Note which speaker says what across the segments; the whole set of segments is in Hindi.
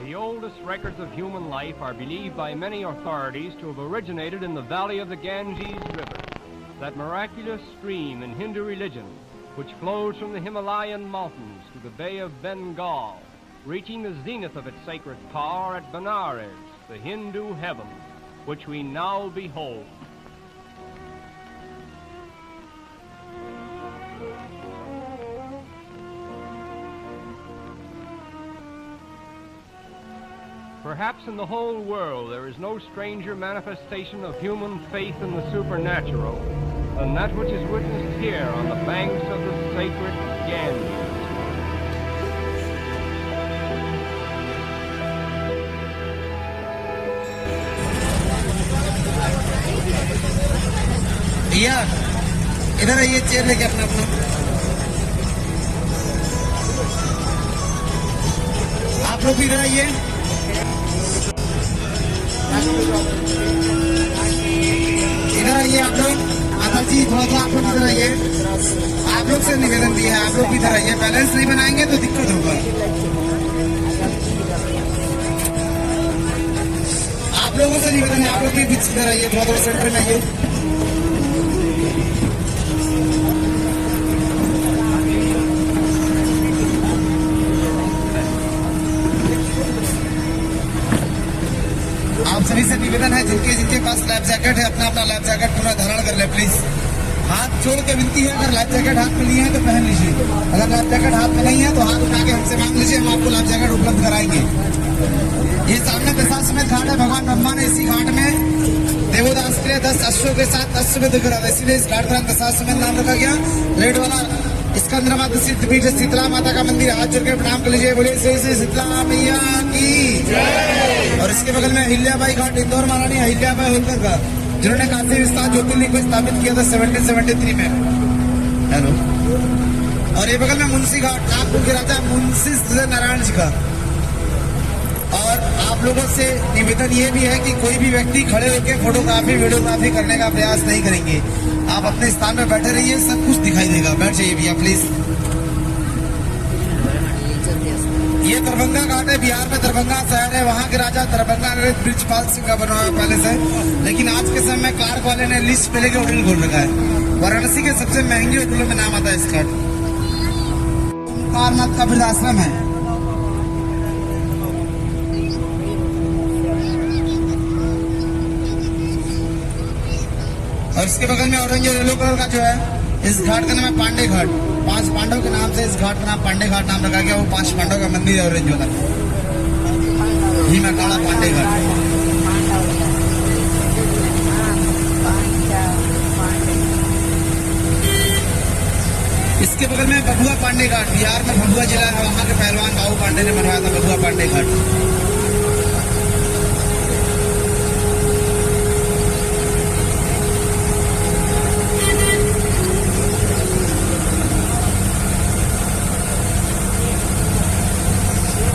Speaker 1: The oldest records of human life are believed by many authorities to have originated in the valley of the Ganges River, that miraculous stream in Hindu religion which flows from the Himalayan mountains to the Bay of Bengal, reaching the zenith of its sacred power at Benares, the Hindu heaven, which we now behold. Perhaps in the whole world there is no stranger manifestation of human faith in the supernatural than that which is witnessed here on the banks of the sacred Ganges.
Speaker 2: भैया इधर आइए, चेयर लेके अपना अपना। आप लोग भी इधर आइए। इधर आइए आप लोग। माता जी थोड़ा सा आप लोग इधर आइए। आप लोग से निवेदन भी है, आप लोग भी इधर आइए। बैलेंस नहीं बनाएंगे तो दिक्कत होगा। आप लोगों से निवेदन है, आप लोग भी बीच इधर आइए, थोड़ा थोड़ा सेंटर में आइए। आप सभी से निवेदन है, जिनके जिनके पास लाइफ जैकेट है अपना अपना लाइफ जैकेट पूरा धारण कर ले प्लीज। हाथ जोड़ के विनती है, अगर लाइफ जैकेट हाथ में लिए हैं तो पहन लीजिए। अगर लाइफ जैकेट हाथ में नहीं है तो हाथ उठा के हमसे मांग लीजिए, हम आपको लाइफ जैकेट उपलब्ध कराएंगे। ये सामने दशाश्वमेध घाट है, भगवान ब्रह्मा ने इसी घाट में देवोदास के लिए 10 अश्वों के साथ अश्वमेध करा था, इसीलिए इस घाट का दशाश्वमेध नाम रखा गया। रेड वाला स्कंदराबाद सिद्ध पीठ शीतला माता का मंदिर, हाथ जोड़ के प्रणाम कर लीजिए। बोलिए श्री श्री शीतला मैया की जय। और इसके बगल में अहिल्याबाई घाट, इंदौर महारानी अहिल्याबाई होलकर का, जिन्होंने काशी विश्वनाथ ज्योतिर्लिंग को स्थापित किया था 1773 में। हेलो। और ये बगल में मुंशी घाट, नागपुर के राजा मुंशी नारायण जी का। और आप लोगों से निवेदन ये भी है कि कोई भी व्यक्ति खड़े होकर फोटोग्राफी वीडियोग्राफी करने का प्रयास नहीं करेंगे। आप अपने स्थान में बैठे रहिए, सब कुछ दिखाई देगा। बैठ जाइए भैया प्लीज। ये दरभंगा घाट है, बिहार में दरभंगा शहर है, वहाँ के राजा दरभंगा ब्रिजपाल सिंह का बना हुआ पैलेस है। लेकिन आज के समय में क्लार्क वाले ने लिस्ट पहले के होटल खोल रखा है। वाराणसी के सबसे महंगे होटलों में नाम आता है इस घाट। ओंकारनाथ का वृद्धाश्रम है। और इसके बगल में ऑरेंज और येलो कलर का जो है, इस घाट का नाम है पांडे घाट। 5 पांडव के नाम से इस घाट का नाम पांडे घाट नाम रखा गया। वो 5 पांडव का मंदिर है ऑरेंज वाला, भीमा काला पांडे घाट। इसके बगल में बबुआ पांडे घाट, बिहार में भभुआ जिला है, वहाँ के पहलवान बाबू पांडे ने बनवाया था बबुआ पांडे घाट।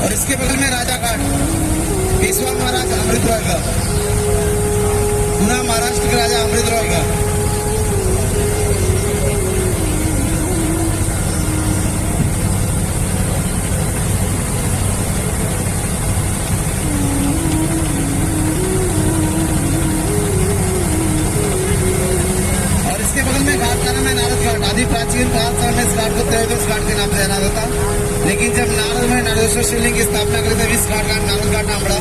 Speaker 2: और इसके बगल में राजा घाट, पेशवा महाराज अमृत रॉय का, पूरा महाराष्ट्र के राजा अमृत रॉय का। और इसके बगल में घाट का नाम है नारद घाट। आदि प्राचीन काल से इस घाट को त्रयोदश घाट के नाम से जाना जाता, लेकिन जब नारद ने नारदेश्वर शिवलिंग की स्थापना करी तब इस घाट का नारद घाट नाम पड़ा।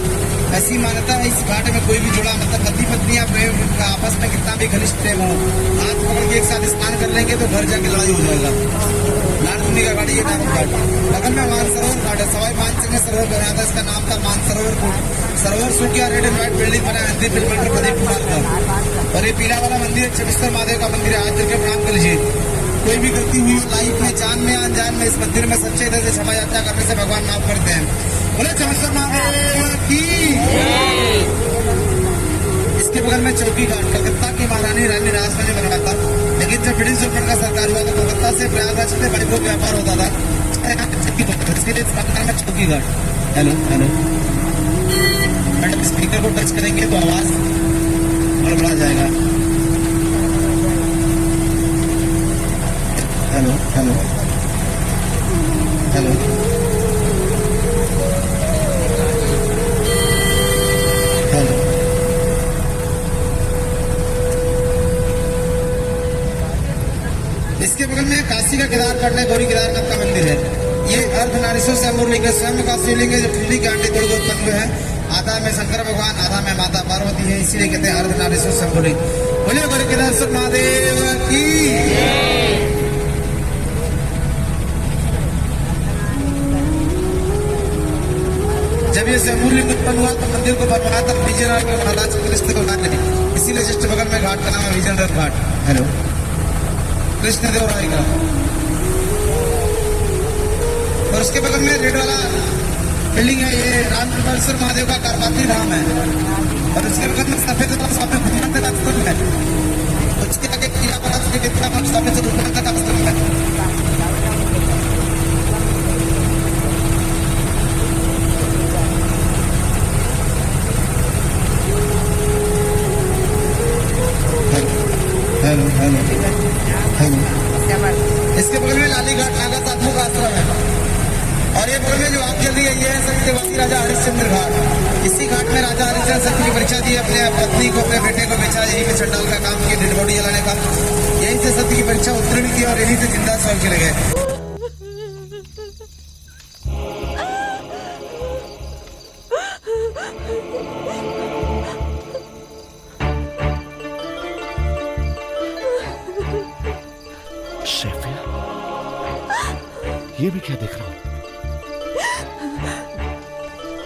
Speaker 2: ऐसी मान्यता है, इस घाट में कोई भी जुड़ा मतलब पति पत्नी या प्रेम का आपस में कितना भी घनिष्ठ प्रेम हो, हाथ पकड़ के एक साथ स्नान कर लेंगे तो घर जाके लड़ाई हो जाएगा। नारद मुनि का घाट ये नारद घाट। बगल में मानसरोवर घाट है, सवाई मानसिंह ने सरोवर बनाया था, इसका नाम था मानसरोवर कोट। सरोवर सूख गया, रेड एंड व्हाइट बिल्डिंग बना है अंतिम फिल्म प्रदीप कुमार का। और ये पीला वाला मंदिर है, चमेश्वर महादेव का मंदिर है, हाथ जोड़ के प्रणाम कर लीजिए। कोई भी गलती हुई हो लाइफ में, जान में अनजान में, इस मंदिर में सच्चे दिल से क्षमा यात्रा करने से भगवान माफ करते हैं। बोले चमेश्वर महादेव की। इसके बगल में चौकी घाट, कलकत्ता की महारानी रानी राजमहल ने बनवाया था, लेकिन जब ब्रिटिश गवर्नमेंट का सरकार हुआ तो कलकत्ता से प्रयागराज में बड़ी बहुत व्यापार होता था, इसके लिए इसका नाम है Chowki Ghat. Hello hello. Speaker को टच करेंगे तो आवाज गड़बड़ा जाएगा। Hello hello hello. काशी का केदारगढ़ में गौरी केदारनाथ का मंदिर है। ये अर्धनारीश्वर स्वयंभू लिंग है, स्वयं का शिवलिंग है जो पृथ्वी के अंडे तोड़ के उत्पन्न हुए हैं। आधा में शंकर भगवान, आधा में माता पार्वती है, इसीलिए कहते हैं अर्धनारीश्वर स्वयंभू लिंग। बोलिए गौरी केदारेश्वर महादेव की। जब ये स्वयंभू लिंग उत्पन्न हुआ तो मंदिर को बनवाया था विजयनगर के महाराज कृष्ण को घाट, इसीलिए जस्ट बगल में घाट का नाम है विजयनगर घाट। हेलो, कृष्णदेवराय का। और उसके बगल में रेड वाला बिल्डिंग है, ये रामकृपालेश्वर महादेव का करपात्री धाम है। और उसके बगल में सफेद भगवान का स्तंभ है। उसके आगे किला वाला श्री विद्यामठ सफेद भगवान का स्तंभ है। Hello hello hello. इसके बगल में लाली घाट नागा साधुओं का आश्रम है। और ये बगल में जो आप चल रही है, ये है सत्यवती राजा हरिश्चंद्र घाट। इसी घाट में राजा हरिश्चंद्र सत्य की परीक्षा दी, अपने पत्नी को, अपने बेटे को बेचा, यहीं पे चंडाल का काम किया, डेड बॉडी जलाने का। यहीं से सत्य की परीक्षा उत्तीर्ण की और यहीं से जिंदा स्वर्ग चले गए।
Speaker 3: ये भी क्या देख रहा हूं?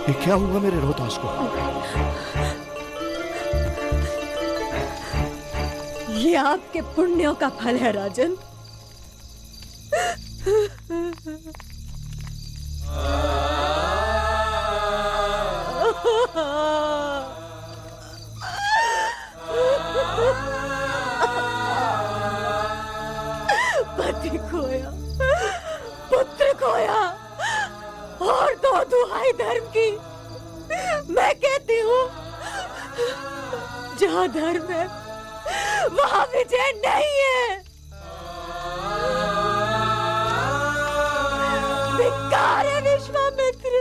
Speaker 3: ये क्या हुआ मेरे रोहतास को?
Speaker 4: ये आपके पुण्यों का फल है राजन। पति खोया, पुत्र खोया, और दो दुहाई धर्म की। मैं कहती हूँ जहाँ धर्म है वहाँ विजय नहीं है। धिक्कार है विश्वामित्र,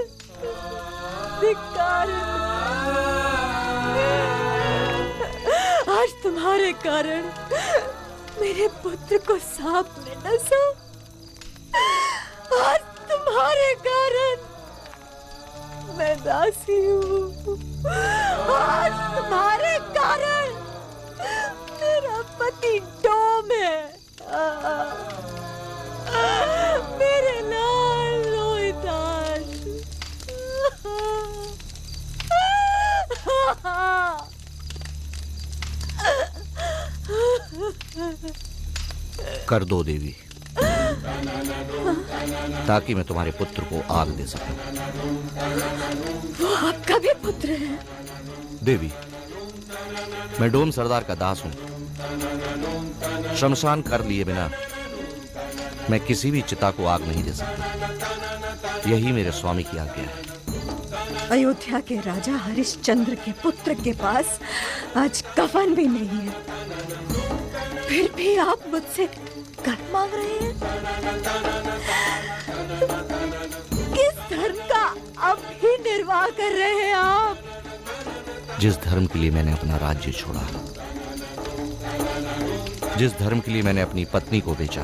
Speaker 4: धिक्कार है। आज तुम्हारे कारण मेरे पुत्र को सांप ने डसा। आज तुम्हारे कारण मैं दासी हूँ। आज तुम्हारे कारण मेरा पति डोम है। मेरे लाल रोहिदास।
Speaker 3: कर दो देवी, ताकि मैं तुम्हारे पुत्र को आग दे सकूं।
Speaker 4: वो आपका भी पुत्र है?
Speaker 3: देवी, मैं डोम सरदार का दास हूं। शमशान कर लिए बिना मैं किसी भी चिता को आग नहीं दे सकता। यही मेरे स्वामी की आज्ञा है।
Speaker 4: अयोध्या के राजा हरिश्चंद्र के पुत्र के पास आज कफन भी नहीं है, फिर भी आप मुझसे कर मांग रहे हैं। किस धर्म का अब भी निर्वाह कर रहे हैं आप?
Speaker 3: जिस धर्म के लिए मैंने अपना राज्य छोड़ा, जिस धर्म के लिए मैंने अपनी पत्नी को बेचा,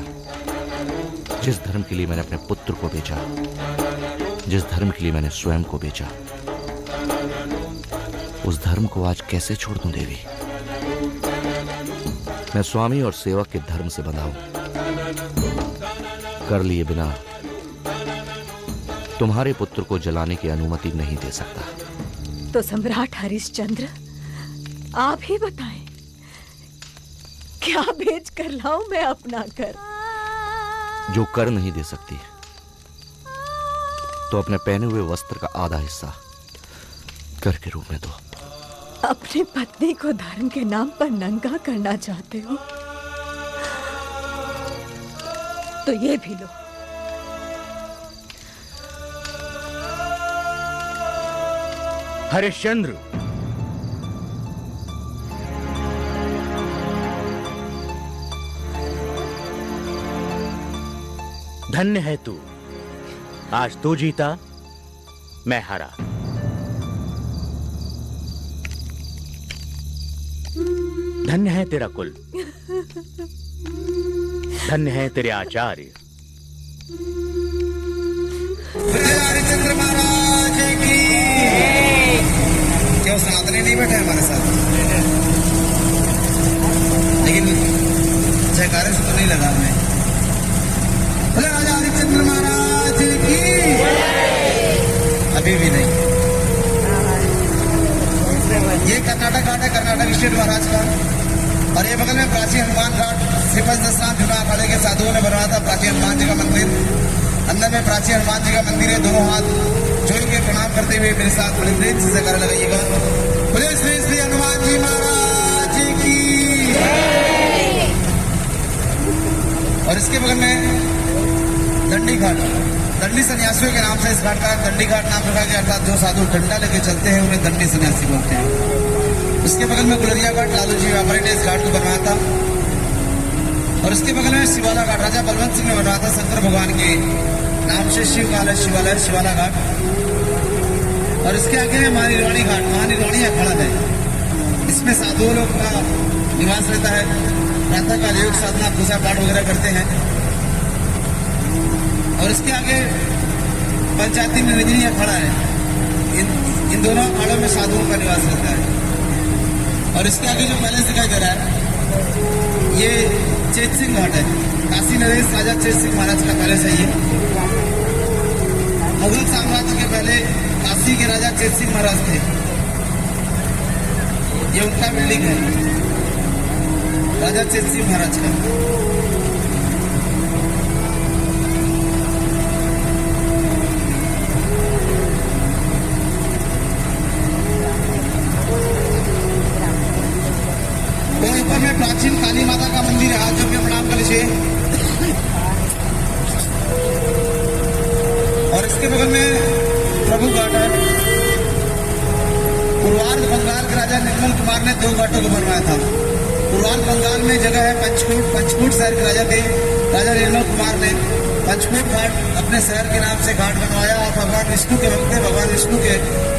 Speaker 3: जिस धर्म के लिए मैंने अपने पुत्र को बेचा, जिस धर्म के लिए मैंने स्वयं को बेचा, उस धर्म को आज कैसे छोड़ दूं देवी? मैं स्वामी और सेवक के धर्म से बंधा हूं। कर लिए बिना तुम्हारे पुत्र को जलाने की अनुमति नहीं दे सकता।
Speaker 4: तो सम्राट हरिश्चंद्र, आप ही बताएं, क्या बेच कर लाऊं मैं अपना घर?
Speaker 3: जो कर नहीं दे सकती तो अपने पहने हुए वस्त्र का आधा हिस्सा कर के रूप में दो।
Speaker 4: अपनी पत्नी को धर्म के नाम पर नंगा करना चाहते हो तो ये भी लो।
Speaker 5: हरिश्चंद्र, धन्य है तू। आज तू जीता, मैं हारा। धन्य है तेरा कुल। धन्य है तेरे आचार्य।
Speaker 2: हरिश्चंद्र महाराज की। क्यों सनातनी नहीं बैठे हमारे साथ? लेकिन जयकारे से तो नहीं लगा हमें। बोले राजा हरिश्चंद्र महाराज की। अभी भी नहीं। ये कर्नाटक घाट है, कर्नाटक स्टेट महाराज का। और ये बगल में प्राचीन हनुमान घाट श्रीपद दशनाथ जुना अखाड़े के साधुओं ने बनवाया था प्राचीन हनुमान जी का मंदिर। अंदर में प्राचीन हनुमान जी का मंदिर है। दोनों हाथ जोड़ के प्रणाम करते हुए मेरे साथ बड़ी प्रेम से जयकारा लगाइएगा। बोले श्री श्री हनुमान जी महाराज की। और इसके बगल में दंडी घाट, दंडी सन्यासियों के नाम से इस घाट का दंडी घाट नाम रखा गया, अर्थात जो साधु डंडा लेके चलते हैं उन्हें दंडी सन्यासी बोलते हैं। उसके बगल में गुलरिया घाट, लालू जी व्यापारी ने इस घाट को बनवाया था। और उसके बगल में शिवाला घाट, राजा बलवंत सिंह ने बनवाया था शंकर भगवान के नाम से शिव काल शिवालय शिवाला घाट। और इसके आगे है महानिर्वाणी घाट, महानिर्वाणी अखाड़ा है। इसमें साधुओं लोग का निवास रहता है। प्रातः काल योग साधना पूजा पाठ वगैरह करते हैं। और इसके आगे पंचायती निरंजनी अखाड़ा है। इन दोनों अखाड़ों में साधुओं का निवास रहता है। और इसके आगे जो पैलेस दिखाई दे रहा है ये चेत सिंह घाट है। काशी नरेश राजा चेत सिंह महाराज का पैलेस है ये। मुगल साम्राज्य के पहले काशी के राजा चेत सिंह महाराज थे। ये उनका बिल्डिंग है, राजा चेत सिंह महाराज का। ऊपर में प्राचीन काली माता का मंदिर है। हाथ जोड़ के प्रणाम कर लीजिए। और इसके बगल में प्रभु घाट है। पूर्वार्ध बंगाल के राजा निर्मल कुमार ने 2 घाटों को बनवाया था। पूर्वार्ध बंगाल में जगह है पंचकूट। पंचकूट शहर के राजा थे राजा निर्मल कुमार ने पंचकूट घाट अपने शहर के नाम से घाट बनवाया। और भगवान विष्णु के भक्त भगवान विष्णु के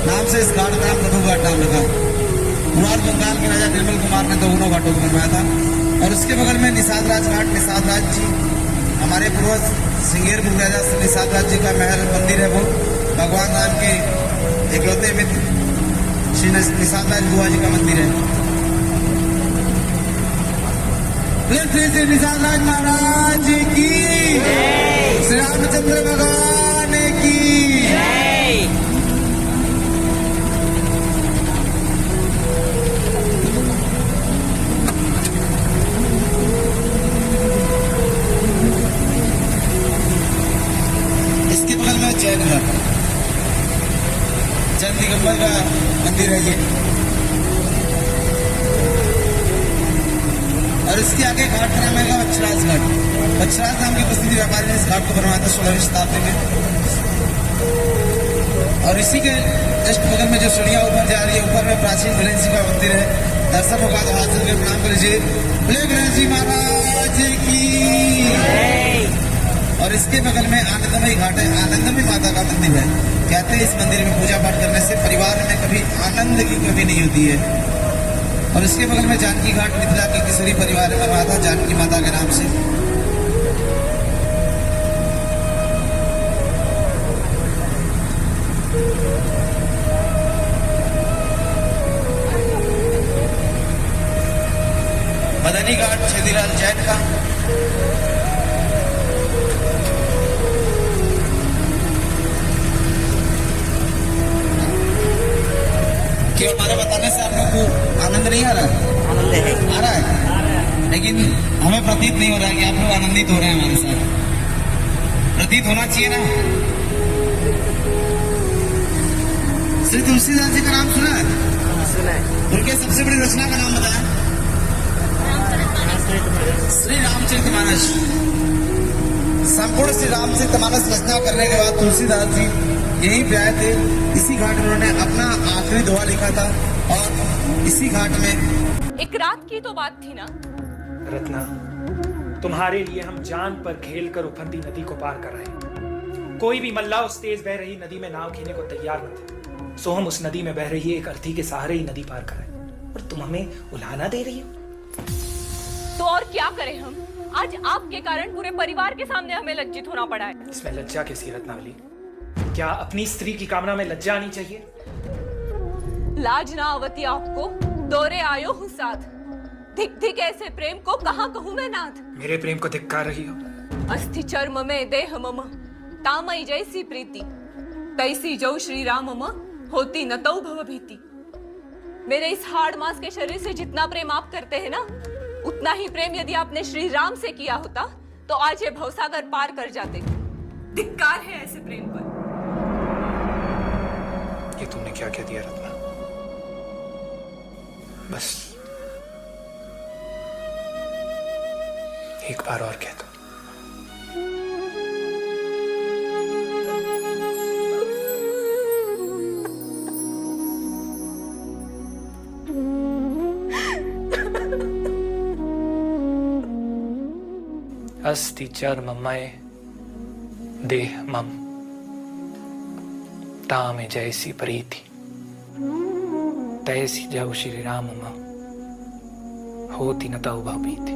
Speaker 2: नाम से इस घाट का नाम प्रभु घाट नाम रखा। पूर्वार्ध बंगाल के राजा निर्मल कुमार ने दोनों घाटों को बनवाया था। और उसके बगल में निषाद राज घाट, निषाद राज जी हमारे पूर्वज सिंगेरपुर राजा से निषाद राज जी का महल मंदिर है। वो भगवान राम के इकलौते मित्र श्री निषाद राज बुआ जी का मंदिर है। श्री निषाद राज महाराज की, श्री रामचंद्र भगवान की। इसके बगल में जैन घाट, जैन दिगंबर का मंदिर है ये। और इसके आगे घाट का नाम है वक्षराज घाट। वक्षराज नाम के प्रसिद्ध व्यापारी ने इस घाट को बनवाया था 16वीं शताब्दी में। और इसी के जस्ट बगल में जो सीढ़ियां ऊपर जा रही है, ऊपर में प्राचीन गणेश जी का मंदिर है। दर्शन होगा तो हाथ जोड़ के प्रणाम कर लीजिए। बोले गणेश जी महाराज की। और इसके बगल में आनंदमयी घाट है। आनंदमयी माता का मंदिर है। कहते हैं इस मंदिर में पूजा पाठ करने से परिवार में कभी आनंद की कमी नहीं होती है। और इसके बगल में जानकी घाट, मिथिला के किशोरी परिवार में बनवाया था जानकी माता के नाम से। मदनी घाट छेदीलाल जैन का। कि हमारे बताने से आप लोग को आनंद नहीं आ रहा है? आनंद है, आ रहा है। लेकिन हमें प्रतीत नहीं हो रहा है कि आप लोग आनंदित हो रहे हैं हमारे साथ। प्रतीत होना चाहिए ना। श्री तुलसीदास जी का नाम सुना है? सुना है। उनके सबसे बड़ी रचना का नाम बताया? श्री रामचरितमानस। संपूर्ण श्री रामचरितमानस रचना करने के बाद तुलसीदास जी यहीं पे आए थे। इसी घाट में उन्होंने अपना आखिरी दोहा लिखा था। और इसी घाट में
Speaker 6: एक रात की तो बात थी ना
Speaker 7: रत्ना, तुम्हारे लिए हम जान पर खेल कर उफंती नदी को पार कर रहे। कोई भी मल्ला उस तेज बह रही नदी में नाव खेने को तैयार न थे। सो हम उस नदी में बह रही एक अर्थी के सहारे ही नदी पार कर रहे। और तुम हमें उलाहना दे रही हो।
Speaker 4: तो और क्या करें हम? आज आपके कारण पूरे परिवार के सामने हमें लज्जित होना पड़ा है।
Speaker 7: इसमें लज्जा कैसी रत्नावली? क्या अपनी स्त्री की कामना में लज्जा आनी चाहिए?
Speaker 4: लाज ना आवती आपको? दौरे आयो हूँ साथ। धिक धिक ऐसे प्रेम को कहाँ कहूँ मैं नाथ।
Speaker 7: मेरे प्रेम को धिक्कार रही हो?
Speaker 4: अस्थि चर्म में देह मम, तामई जैसी प्रीति, तैसी जो श्री राम मम, होती न तौ भव भीति। मेरे इस हाड़ मांस के शरीर से जितना प्रेम आप करते हैं ना, उतना ही प्रेम यदि आपने श्री राम से किया होता तो आज ये भवसागर पार कर जाते। धिक्कार है ऐसे प्रेम पर।
Speaker 7: ये तुमने क्या कह दिया रत्ना? बस एक बार और कह दो। अस्ति चर्ममय देह मम, तामे जैसी प्रीति, तैसी जब श्री राम मम, होती न तौ भव भीति।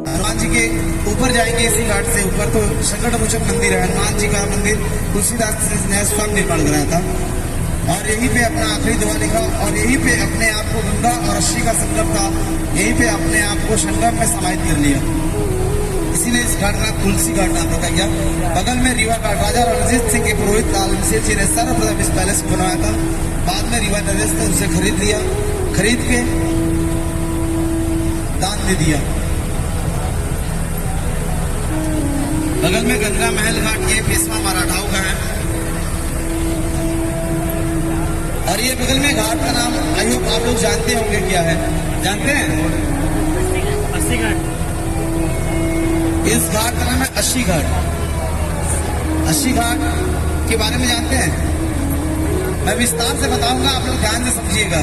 Speaker 2: हनुमान जी के ऊपर जाएंगे, इसी घाट से ऊपर तो संकट मोचन मंदिर है। हनुमान जी का मंदिर तुलसीदास ने स्वयं निर्माण कराया था और यहीं पे अपना आखिरी दुआ लिखा और यहीं पे अपने आप को गंगा और रस्सी का संगम था, यहीं पे अपने आप को संगम में समाहित कर लिया। इसीलिए इस घाट का तुलसी घाट नाम रखा गया। बगल में रीवा घाट राजा रणजीत सिंह के पुरोहित आलमशेर जी ने सर्वप्रथम इस पैलेस को बनवाया था। बाद में रीवा नरेश ने उसे खरीद लिया, खरीद के दान दे दिया। बगल में गंगा महल घाट, ये पेशवा मराठाओं का है। और ये बगल में घाट का नाम आई होप आप लोग जानते होंगे क्या है, जानते हैं? अस्सी घाट। इस घाट का नाम है अस्सी घाट। अस्सी घाट के बारे में जानते हैं? मैं विस्तार से बताऊंगा, आप लोग ध्यान से समझिएगा।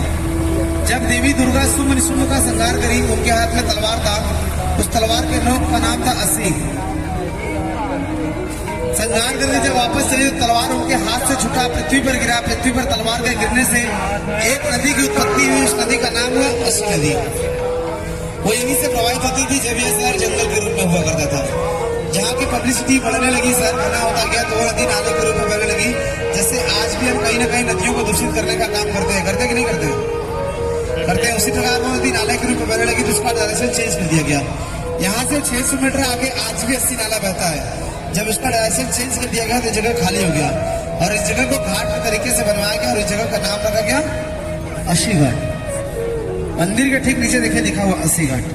Speaker 2: जब देवी दुर्गा शुंभ निशुंभ का संहार करी, उनके हाथ में तलवार था। उस तलवार के नोक का नाम था अस्सी। संहार करने जब वापस चले तो तलवार उनके हाथ से छूटा, पृथ्वी पर गिरा। पृथ्वी पर तलवार के गिरने से एक नदी की उत्पत्ति हुई। उस नदी का नाम हुआ अस्सी नदी। वो यहीं से प्रवाहित होती थी जब यह शहर जंगल के रूप में हुआ करता था। जहाँ की पब्लिसिटी बढ़ने लगी, शहर बना होता गया, तो वो नदी नाले के रूप में बहने लगी। जैसे आज भी हम कहीं ना कहीं नदियों को दूषित करने का काम करते हैं, करते कि नहीं करते? करते हैं। उसी प्रकार वो नदी नाले के रूप में बहने लगी तो उसका डायरेक्शन चेंज कर दिया गया। यहाँ से 600 मीटर आगे आज भी अस्सी नाला बहता है। जब उसका डायरेक्शन चेंज कर दिया गया तो जगह खाली हो गया और इस जगह को घाट के तरीके से बनवाया गया और इस जगह का नाम रखा गया अस्सी घाट। मंदिर के ठीक नीचे देखिए लिखा हुआ अस्सी घाट।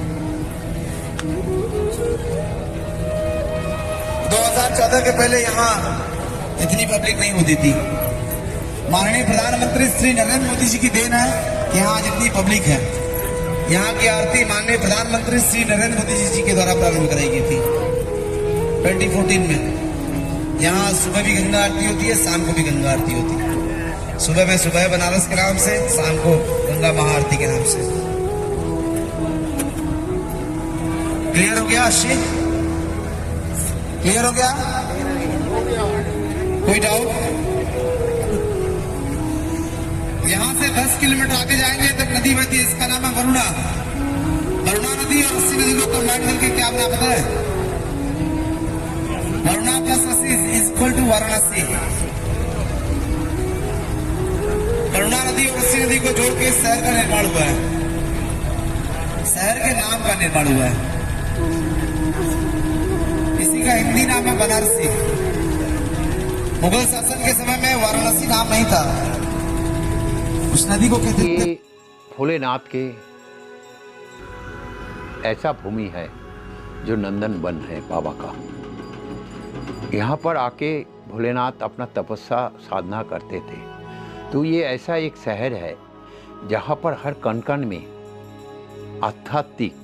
Speaker 2: 2014 के पहले यहाँ इतनी पब्लिक नहीं होती थी। माननीय प्रधानमंत्री श्री नरेंद्र मोदी जी की देन है कि यहाँ जितनी पब्लिक है। यहाँ की आरती माननीय प्रधानमंत्री श्री नरेंद्र मोदी जी के द्वारा प्रारंभ कराई गई थी 2014 में। यहाँ सुबह भी गंगा आरती होती है, शाम को भी गंगा आरती होती है। सुबह में सुबह बनारस के नाम से, शाम को गंगा महाआरती के नाम से। क्लियर हो गया? अस्सी क्लियर हो गया? कोई डाउट? यहाँ से 10 किलोमीटर आगे जाएंगे तब नदी बहती है, इसका नाम है वरुणा। वरुणा नदी और अस्सी नदी को कंबाइन करके क्या आपने पता है? Varuna plus Assi is equal to Varanasi. Varuna नदी और अस्सी नदी को जोड़ के शहर का निर्माण हुआ है। शहर के नाम का निर्माण हुआ है। इसी का हिंदी नाम है बनारसी। मुगल शासन के समय में वाराणसी नाम नहीं था, उस नदी को कहते थे।
Speaker 6: भोलेनाथ के ऐसा भूमि है जो नंदन वन है बाबा का। यहाँ पर आके भोलेनाथ अपना तपस्या साधना करते थे। तो ये ऐसा एक शहर है जहाँ पर हर कण कण में आध्यात्मिक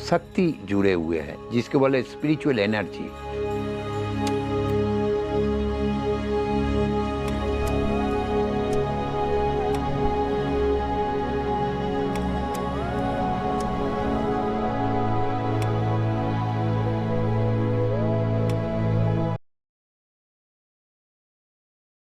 Speaker 6: शक्ति जुड़े हुए हैं, जिसके बोले स्पिरिचुअल एनर्जी।